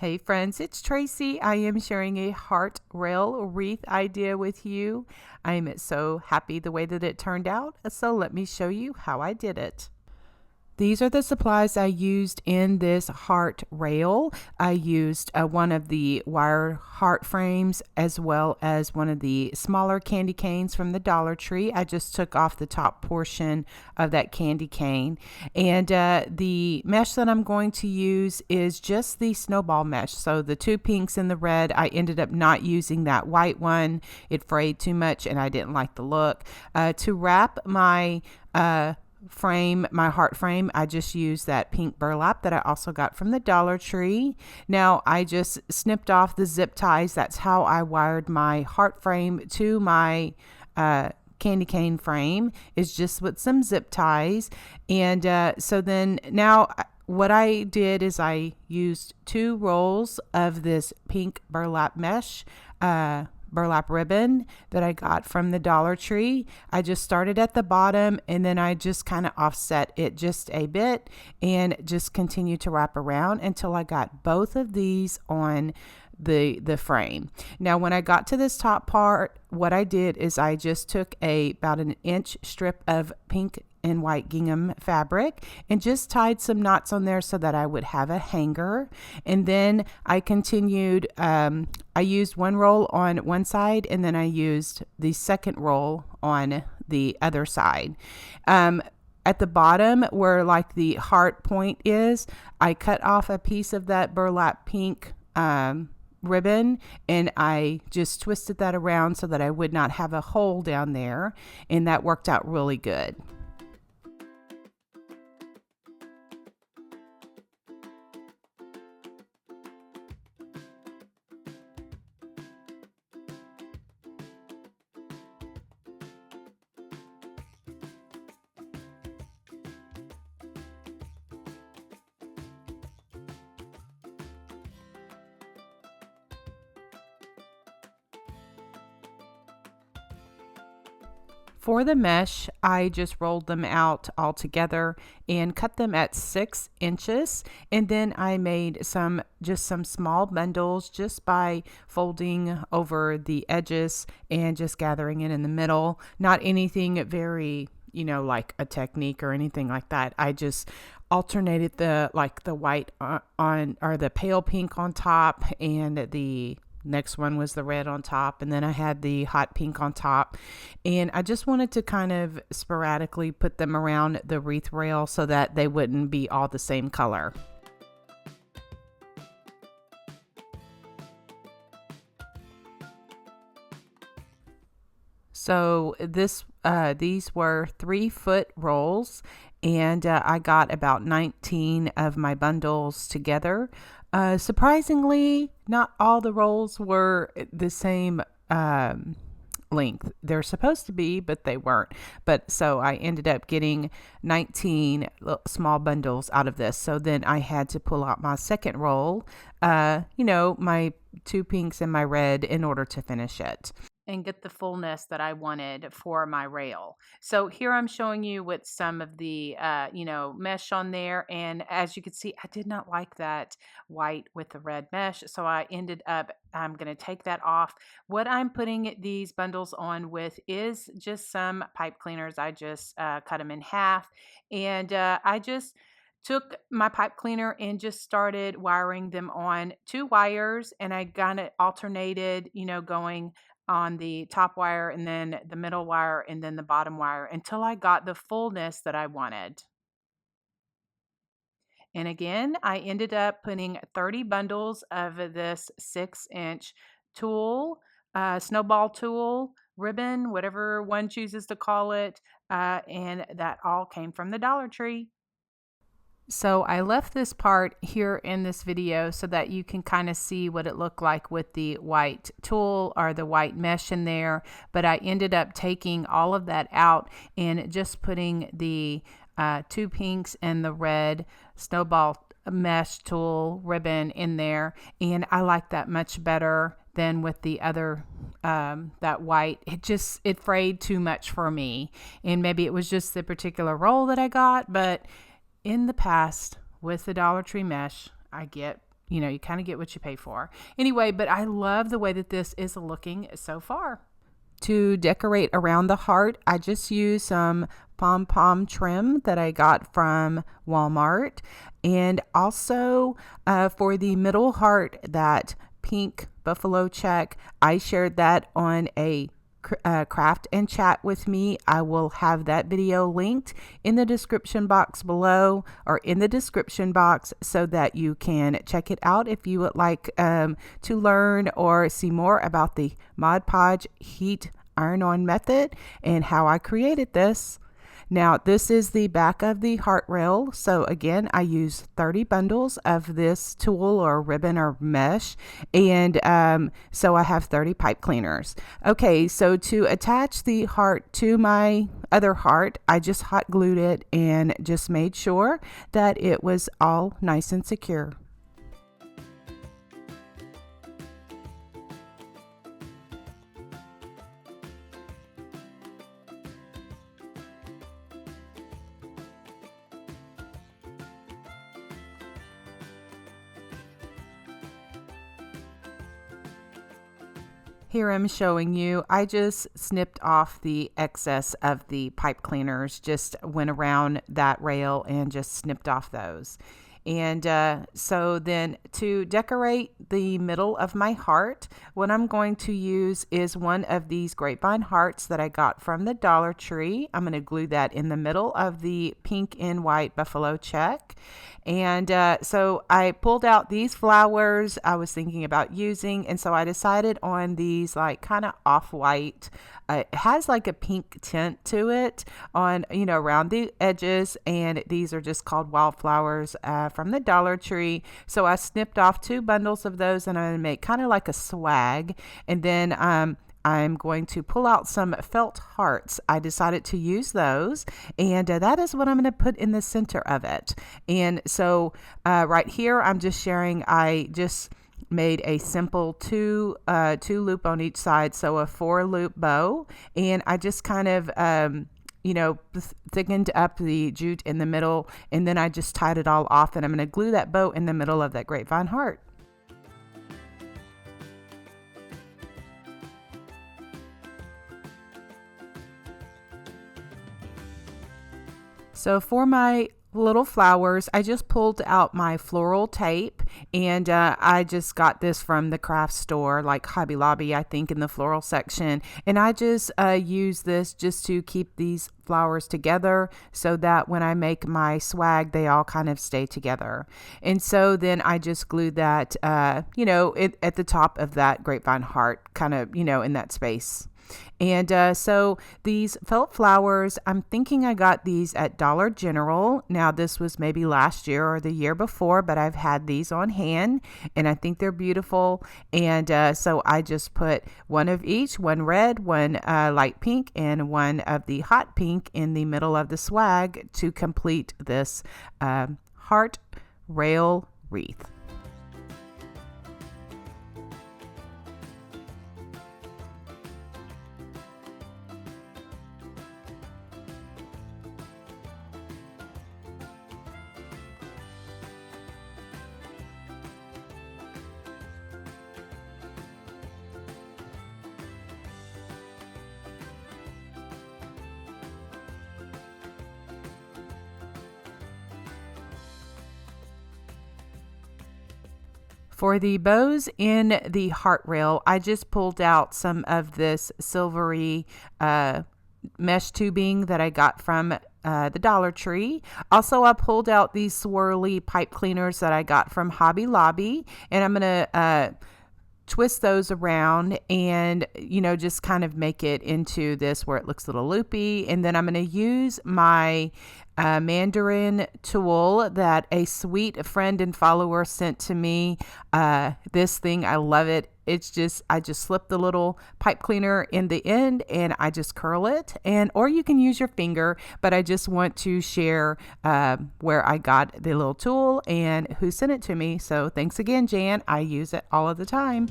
Hey friends, it's Tracy. I am sharing a Heart Rail Wreath idea with you. I am so happy the way that it turned out, so let me show you how I did it. These are the supplies I used in this heart rail. I used one of the wire heart frames as well as one of the smaller candy canes from the Dollar Tree. I just took off the top portion of that candy cane. And the mesh that I'm going to use is just the snowball mesh. So the two pinks and the red, I ended up not using that white one. It frayed too much and I didn't like the look. To wrap my my heart frame, I just used that pink burlap that I also got from the Dollar Tree. Now I just snipped off the zip ties. That's how I wired my heart frame to my candy cane frame, is just with some zip ties. And so then now what I did is I used 2 rolls of this pink burlap mesh burlap ribbon that I got from the Dollar Tree. I just started at the bottom and then I just kind of offset it just a bit and just continued to wrap around until I got both of these on the frame. Now when I got to this top part, what I did is I just took about an inch strip of pink and white gingham fabric and just tied some knots on there so that I would have a hanger. And then I continued, I used 1 roll on one side and then I used the second roll on the other side. At the bottom where like the heart point is, I cut off a piece of that burlap pink ribbon and I just twisted that around so that I would not have a hole down there, and that worked out really good. For the mesh, I just rolled them out all together and cut them at 6 inches. And then I made some small bundles just by folding over the edges and just gathering it in the middle. Not anything very, like a technique or anything like that. I just alternated the white on or the pale pink on top, and the next one was the red on top, and then I had the hot pink on top. And I just wanted to kind of sporadically put them around the wreath rail so that they wouldn't be all the same color. So these were 3-foot rolls, and I got about 19 of my bundles together. Surprisingly, not all the rolls were the same length. They're supposed to be, but they weren't. But so I ended up getting 19 small bundles out of this. So then I had to pull out my second roll, my 2 pinks and my red, in order to finish it and get the fullness that I wanted for my rail. So here I'm showing you with some of the, mesh on there. And as you can see, I did not like that white with the red mesh. So I'm going to take that off. What I'm putting these bundles on with is just some pipe cleaners. I just cut them in half, and I just took my pipe cleaner and just started wiring them on 2 wires, and I kind of alternated, going on the top wire and then the middle wire and then the bottom wire until I got the fullness that I wanted. And again, I ended up putting 30 bundles of this 6-inch tulle, snowball tulle, ribbon, whatever one chooses to call it, and that all came from the Dollar Tree. So I left this part here in this video so that you can kind of see what it looked like with the white tulle or the white mesh in there. But I ended up taking all of that out and just putting the 2 pinks and the red snowball mesh tulle ribbon in there. And I like that much better than with the other, that white. It frayed too much for me. And maybe it was just the particular roll that I got, but in the past with the Dollar Tree mesh, I get you know, you kind of get what you pay for. Anyway, but I love the way that this is looking so far. To decorate around the heart, I just use some pom-pom trim that I got from Walmart. And also for the middle heart, that pink buffalo check, I shared that on a craft and chat with me. I will have that video linked in the description box below, or in the description box, so that you can check it out if you would like to learn or see more about the Mod Podge heat iron-on method and how I created this. Now, this is the back of the heart rail. So again, I use 30 bundles of this tool or ribbon or mesh. And so I have 30 pipe cleaners. Okay, so to attach the heart to my other heart, I just hot glued it and just made sure that it was all nice and secure. Here I'm showing you, I just snipped off the excess of the pipe cleaners, just went around that rail and just snipped off those. And so then to decorate the middle of my heart, what I'm going to use is one of these grapevine hearts that I got from the Dollar Tree. I'm going to glue that in the middle of the pink and white buffalo check. And so I pulled out these flowers I was thinking about using, and so I decided on these like kind of off-white. It has like a pink tint to it on, you know, around the edges, and these are just called wildflowers from the Dollar Tree. So I snipped off 2 bundles of those, and I'm going to make kind of like a swag. And then I'm going to pull out some felt hearts. I decided to use those, and that is what I'm going to put in the center of it. And so right here, I'm just sharing, I just made a simple two loop on each side, so a 4 loop bow, and I just kind of you know, thickened up the jute in the middle, and then I just tied it all off, and I'm going to glue that bow in the middle of that grapevine heart. So for my little flowers, I just pulled out my floral tape, and I just got this from the craft store, like Hobby Lobby, I think, in the floral section. And I just use this just to keep these flowers together so that when I make my swag, they all kind of stay together. And so then I just glued that, you know, at the top of that grapevine heart, kind of, you know, in that space. And so these felt flowers, I'm thinking I got these at Dollar General. Now, this was maybe last year or the year before, but I've had these on hand, and I think they're beautiful. And so I just put one of each, one red, one light pink, and one of the hot pink in the middle of the swag to complete this Heart Rail Wreath. For the bows in the heart rail, I just pulled out some of this silvery mesh tubing that I got from the Dollar Tree. Also, I pulled out these swirly pipe cleaners that I got from Hobby Lobby, and I'm going to twist those around and, you know, just kind of make it into this where it looks a little loopy. And then I'm going to use my mandarin tool that a sweet friend and follower sent to me. This thing, I love it. It's just, I just slip the little pipe cleaner in the end and I just curl it, and or you can use your finger, but I just want to share where I got the little tool and who sent it to me. So thanks again, Jan. I use it all of the time.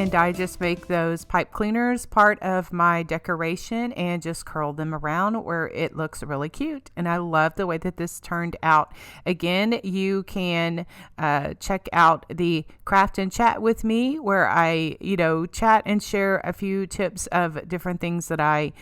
and I just make those pipe cleaners part of my decoration and just curl them around where it looks really cute. And I love the way that this turned out. Again, you can check out the craft and chat with me where I, chat and share a few tips of different things that I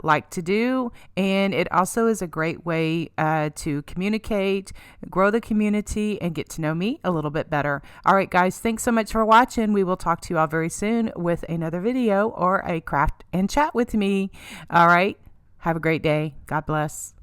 like to do. And it also is a great way to communicate, grow the community, and get to know me a little bit better. All right, guys, thanks so much for watching. We will talk to you all very soon with another video or a craft and chat with me. All right, have a great day. God bless.